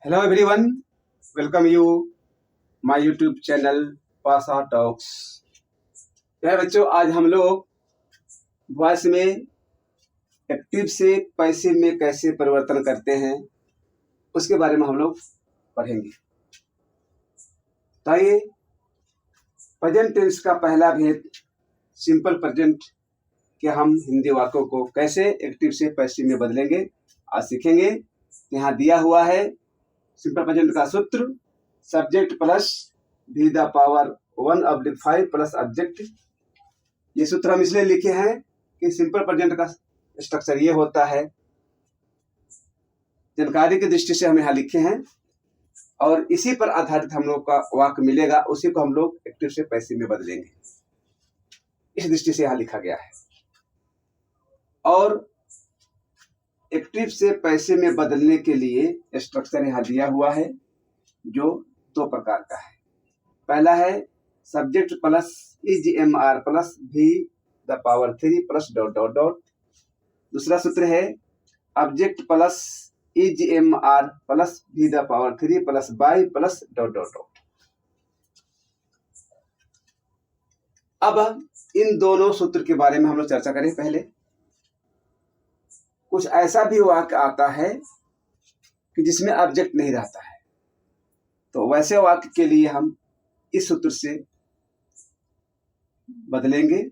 Hello everyone, welcome you my YouTube channel पासा talks. प्यारे बच्चों, आज हम लोग वॉइस में एक्टिव से पैसिव में कैसे परिवर्तन करते हैं उसके बारे में हम लोग पढ़ेंगे। तो आइए, प्रेजेंट टेंस का पहला भेद सिंपल प्रेजेंट के हम हिंदी वाक्यों को कैसे एक्टिव से पैसिव में बदलेंगे आज सीखेंगे। यहाँ दिया हुआ है सिंपल प्रेजेंट का सूत्र, सब्जेक्ट प्लस भी द पावर 1/5 प्लस ऑब्जेक्ट। ये सूत्र हम इसलिए लिखे हैं कि सिंपल प्रेजेंट का स्ट्रक्चर ये होता है, जानकारी की दृष्टि से हम यहाँ लिखे हैं और इसी पर आधारित हम लोग का वाक्य मिलेगा, उसी को हम लोग एक्टिव से पैसिव में बदलेंगे। इस दृष्टि से यहाँ लिखा गया है। और एक्टिव से पैसिव में बदलने के लिए स्ट्रक्चर यहाँ दिया हुआ है जो दो प्रकार का है। पहला है सब्जेक्ट प्लस EGMR प्लस भी the power 3 plus dot dot dot. दूसरा सूत्र है ऑब्जेक्ट प्लस EGMR प्लस भी the power 3 plus by plus dot dot dot. अब इन दोनों सूत्र के बारे में हम लोग चर्चा करें। पहले कुछ ऐसा भी वाक्य आता है कि जिसमें ऑब्जेक्ट नहीं रहता है, तो वैसे वाक्य के लिए हम इस सूत्र से बदलेंगे।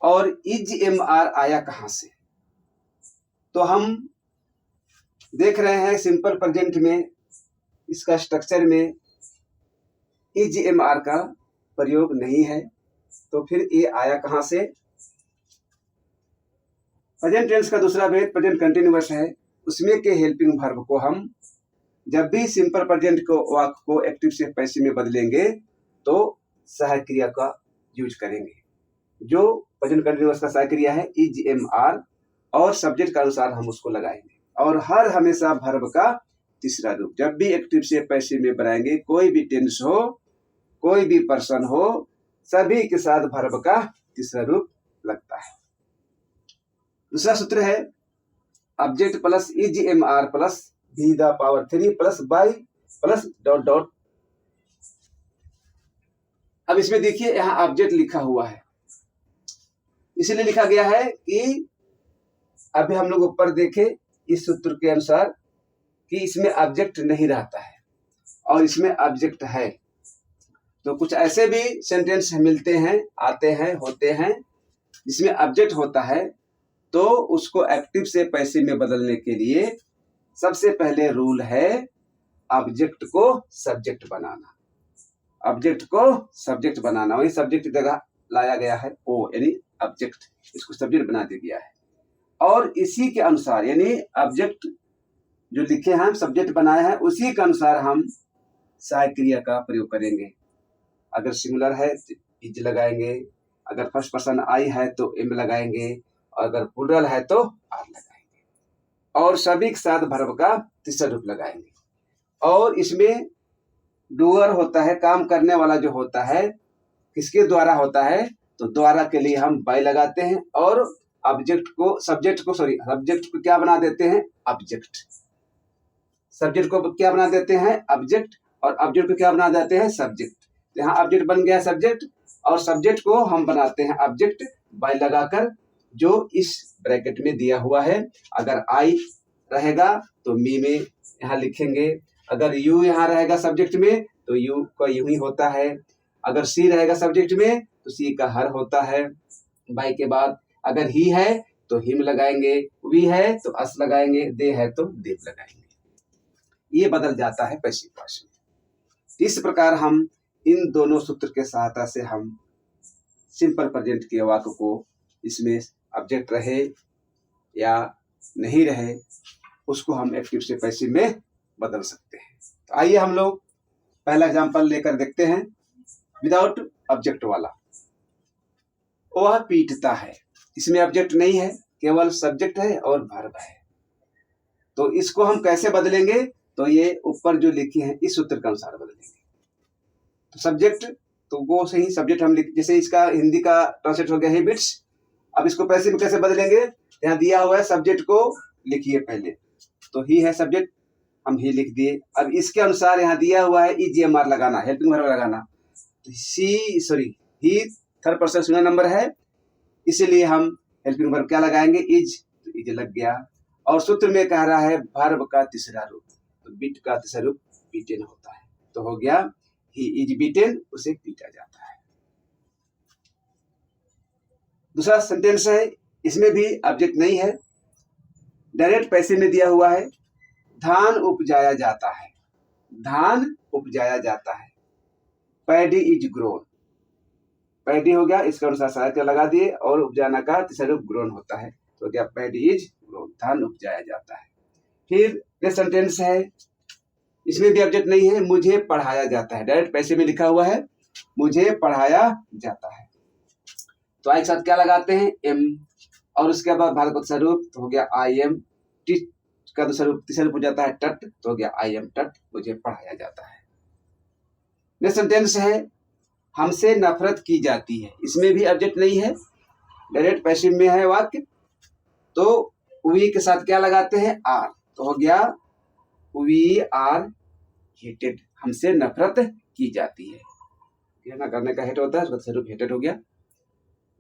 और EGMR आया कहां से, तो हम देख रहे हैं सिंपल प्रेजेंट में इसका स्ट्रक्चर में EGMR का प्रयोग नहीं है, तो फिर ये आया कहां से। प्रेजेंट टेंस का दूसरा भेद प्रेजेंट कंटिन्यूअस है, उसमें के हेल्पिंग वर्ब को हम जब भी सिंपल प्रेजेंट को वाक्य को एक्टिव से पैसिव में बदलेंगे तो सहायक क्रिया का यूज करेंगे। जो प्रेजेंट कंटिन्यूअस का सहायक क्रिया है EGMR और सब्जेक्ट के अनुसार हम उसको लगाएंगे। और हर हमेशा वर्ब का तीसरा रूप जब भी एक्टिव से पैसिव में बनाएंगे, कोई भी टेंस हो कोई भी पर्सन हो, सभी के साथ वर्ब का तीसरा रूप लगता है। दूसरा सूत्र है ऑब्जेक्ट प्लस EGMR प्लस भी the power 3 plus by plus dot dot. अब इसमें देखिए यहाँ ऑब्जेक्ट लिखा हुआ है, इसलिए लिखा गया है कि अभी हम लोग ऊपर देखे इस सूत्र के अनुसार कि इसमें ऑब्जेक्ट नहीं रहता है और इसमें ऑब्जेक्ट है। तो कुछ ऐसे भी सेंटेंस मिलते हैं, आते हैं, होते हैं जिसमें ऑब्जेक्ट होता है, तो उसको एक्टिव से पैसिव में बदलने के लिए सबसे पहले रूल है ऑब्जेक्ट को सब्जेक्ट बनाना। ऑब्जेक्ट को सब्जेक्ट बनाना, वही सब्जेक्ट की जगह लाया गया है ओ, यानी ऑब्जेक्ट, इसको सब्जेक्ट बना दिया गया है। और इसी के अनुसार यानी ऑब्जेक्ट जो लिखे हैं, सब्जेक्ट बनाए हैं, उसी के अनुसार हम सहायक क्रिया का प्रयोग करेंगे। अगर सिंगुलर है तो इज लगाएंगे, अगर फर्स्ट पर्सन आई है तो एम लगाएंगे, अगर प्लूरल है तो आर लगाएंगे, और सभी के साथ वर्ब का तीसरा रूप लगाएंगे। और इसमें डूअर होता है, काम करने वाला जो होता है, किसके द्वारा होता है, तो द्वारा के लिए हम बाय लगाते हैं और सब्जेक्ट को क्या बना देते हैं, ऑब्जेक्ट। सब्जेक्ट को क्या बना देते हैं, ऑब्जेक्ट, और ऑब्जेक्ट को क्या बना देते हैं, सब्जेक्ट। तो यहाँ ऑब्जेक्ट बन गया सब्जेक्ट, और सब्जेक्ट को हम बनाते हैं ऑब्जेक्ट बाय लगाकर, जो इस ब्रैकेट में दिया हुआ है। अगर आई रहेगा तो मी में यहाँ लिखेंगे, अगर यू यहाँ रहेगा सब्जेक्ट में तो यू का यू ही होता है, अगर सी रहेगा सब्जेक्ट में तो सी का हर होता है। बाई के बाद अगर ही है तो हिम लगाएंगे, वी है तो अस लगाएंगे, दे है तो देव लगाएंगे। ये बदल जाता है पैसिव वॉइस में। इस प्रकार हम इन दोनों सूत्र के सहायता से हम सिंपल प्रेजेंट के वाक्य को इसमें ऑब्जेक्ट रहे या नहीं रहे, उसको हम एक्टिव से पैसिव में बदल सकते हैं। तो आइए हम लोग पहला एग्जांपल लेकर देखते हैं विदाउट ऑब्जेक्ट वाला। वह पीटता है, इसमें ऑब्जेक्ट नहीं है, केवल सब्जेक्ट है और वर्ब है। तो इसको हम कैसे बदलेंगे, तो ये ऊपर जो लिखे हैं इस सूत्र के अनुसार बदलेंगे। तो सब्जेक्ट तो वो सही सब्जेक्ट हम जैसे इसका हिंदी का ट्रांसलेट हो गया हैबिट्स। अब इसको पैसिव में कैसे बदलेंगे, यहाँ दिया हुआ है सब्जेक्ट को लिखिए पहले, तो ही है सब्जेक्ट, हम ही लिख दिए। अब इसके अनुसार यहाँ दिया हुआ है EGMR लगाना, हेल्पिंग वर्ब लगाना। तो ही थर्ड पर्सन सिंगुलर नंबर है, इसीलिए हम हेल्पिंग वर्ब क्या लगाएंगे, इज। तो इज लग गया। और सूत्र में कह रहा है वर्ब का तीसरा रूप, तो बीट का तीसरा रूप बीटेन होता है। तो हो गया ही इज बीटेन, उसे पीटा जाता है। दूसरा सेंटेंस है, इसमें भी ऑब्जेक्ट नहीं है, डायरेक्ट पैसे में दिया हुआ है। धान उपजाया जाता है, धान उपजाया जाता है। पैडी इज ग्रोन, पैडी हो गया, इसका अनुसार सहायक लगा दिए और उपजाना का तीसरा रूप ग्रोन होता है। तो क्या पैडी इज ग्रोन, धान उपजाया जाता है। फिर नेक्स्ट सेंटेंस है, इसमें भी ऑब्जेक्ट नहीं है, मुझे पढ़ाया जाता है। डायरेक्ट पैसे में लिखा हुआ है, मुझे पढ़ाया जाता है। तो आई के साथ क्या लगाते हैं, एम, और उसके बाद भारत का तीसरा रूप तो हो गया आई एम। टिट का दूसरा रूप तीसरा रूप हो जाता है टट, तो हो गया आई एम टट, मुझे पढ़ाया जाता है। नेक्स्ट सेंटेंस है, हमसे नफरत की जाती है। इसमें भी ऑब्जेक्ट नहीं है, डायरेक्ट पैसिव में है वाक्य। तो वी के साथ क्या लगाते हैं, आर, तो हो गया वी आर हेटेड, हमसे नफरत की जाती है। घृणा करने का हेट होता है, उसका स्वरूप हेटेड हो गया।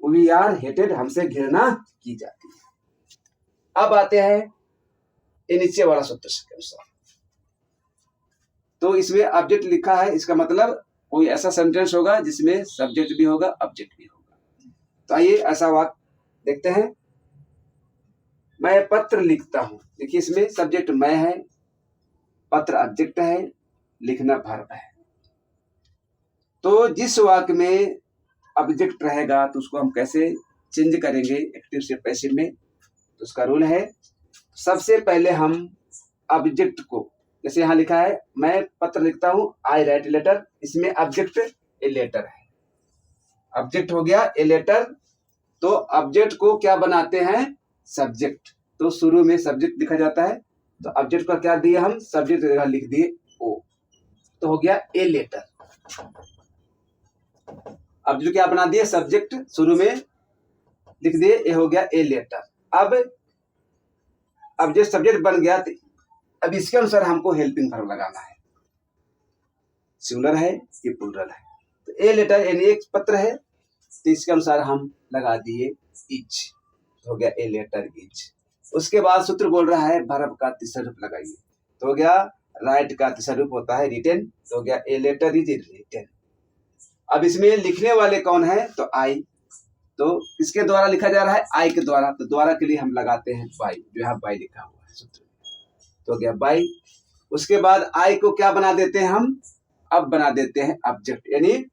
वी आर हेटेड, हमसे घृणा की जाती है। अब आते हैं ये नीचे वाला सूत्र के अनुसार। तो इसमें ऑब्जेक्ट लिखा है, इसका मतलब कोई ऐसा सेंटेंस होगा जिसमें सब्जेक्ट भी होगा ऑब्जेक्ट भी होगा। तो आइए ऐसा वाक्य देखते हैं, मैं पत्र लिखता हूं। देखिए इसमें सब्जेक्ट मैं है, पत्र ऑब्जेक्ट है, लिखना वर्ब है। तो जिस वाक्य में ऑब्जेक्ट रहेगा तो उसको हम कैसे चेंज करेंगे एक्टिव से पैसिव में, तो उसका रूल है, सबसे पहले हम ऑब्जेक्ट को, जैसे यहाँ लिखा है मैं पत्र लिखता हूं, आई राइट लेटर, इसमें ऑब्जेक्ट ए लेटर है, ऑब्जेक्ट हो गया ए लेटर। तो ऑब्जेक्ट को क्या बनाते हैं, सब्जेक्ट। तो शुरू में सब्जेक्ट लिखा जाता है, तो ऑब्जेक्ट का क्या दिए हम, सब्जेक्ट जगह लिख दिए ओ, तो हो गया ए लेटर। ऑब्जेक्ट क्या बना दिए, सब्जेक्ट शुरू में लिख दिए, ये हो गया ए लेटर। अब ऑब्जेक्ट सब्जेक्ट बन गया, अब इसके अनुसार हमको हेल्पिंग वर्ब लगाना है, सिंगुलर है कि प्लूरल है। तो ए लेटर यानी एक पत्र है, तो इसके अनुसार हम लगा दिए इज, तो हो गया ए लेटर इज। उसके बाद सूत्र बोल रहा है वर्ब का तीसरा रूप लगाइए, तो हो गया राइट का तीसरा रूप होता है रिटेन, तो हो गया ए लेटर इज रिटेन। अब इसमें लिखने वाले कौन है, तो आई, तो किसके द्वारा लिखा जा रहा है, आई के द्वारा, तो द्वारा के लिए हम लगाते हैं बाई, जो यहाँ बाई लिखा हुआ है सूत्र में, तो हो गया बाई। उसके बाद आई को क्या बना देते हैं हम, अब बना देते हैं ऑब्जेक्ट, यानी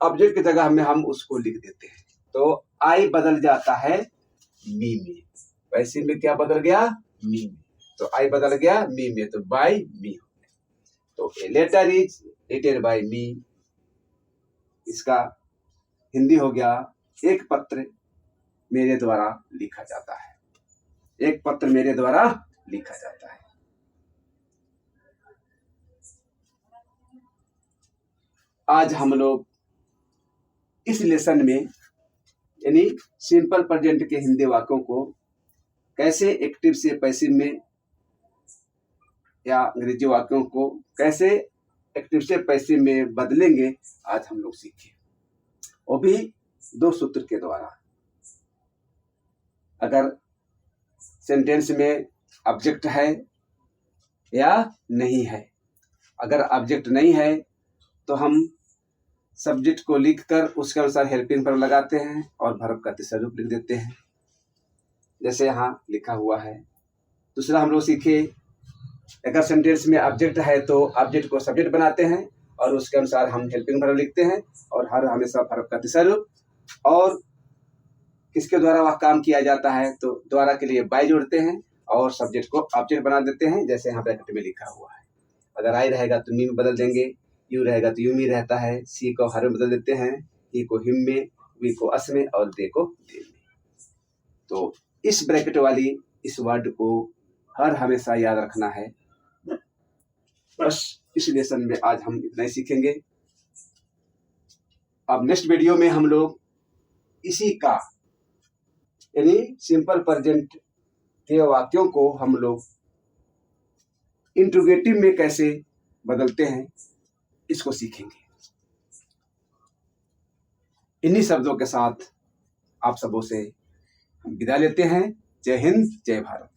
ऑब्जेक्ट की जगह में हम उसको लिख देते हैं। तो आई बदल जाता है मी में, वैसे में क्या बदल गया, मी में, तो आई बदल गया मी में, तो बाई मी हो गया। तो a letter is written by me, इसका हिंदी हो गया एक पत्र मेरे द्वारा लिखा जाता है, एक पत्र मेरे द्वारा लिखा जाता है। आज हम लोग इस लेसन में यानी सिंपल प्रेजेंट के हिंदी वाक्यों को कैसे एक्टिव से पैसिव में, या अंग्रेजी वाक्यों को कैसे एक्टिव से पैसिव में बदलेंगे, आज हम लोग सीखे, वो भी दो सूत्र के द्वारा। अगर सेंटेंस में ऑब्जेक्ट है या नहीं है, अगर ऑब्जेक्ट नहीं है तो हम सब्जेक्ट को लिखकर उसके अनुसार हेल्पिंग वर्ब लगाते हैं और वर्ब का तीसरा रूप लिख देते हैं, जैसे यहाँ लिखा हुआ है। दूसरा हम लोग सीखे, अगर सेंटेंस में ऑब्जेक्ट है तो ऑब्जेक्ट को सब्जेक्ट बनाते हैं और उसके अनुसार हम हेल्पिंग वर्ब लिखते हैं, और हर हमेशा वर्ब का तीसरा रूप, और किसके द्वारा वह काम किया जाता है, तो द्वारा के लिए बाई जोड़ते हैं और सब्जेक्ट को ऑब्जेक्ट बना देते हैं, जैसे यहाँ ब्रैकेट में लिखा हुआ है। अगर आई रहेगा तो मी में बदल देंगे, यू रहेगा तो यू में रहता है, सी को हर में बदल देते हैं, ही को हिम में, वी को अस में और दे को दे में। तो इस ब्रैकेट वाली इस वर्ड को हर हमेशा याद रखना है। बस इस लेसन में आज हम इतना ही सीखेंगे। अब नेक्स्ट वीडियो में हम लोग इसी का यानी सिंपल प्रेजेंट के वाक्यों को हम लोग इंट्रोगेटिव में कैसे बदलते हैं, इसको सीखेंगे। इन्हीं शब्दों के साथ आप सबों से हम विदा लेते हैं। जय हिंद, जय भारत।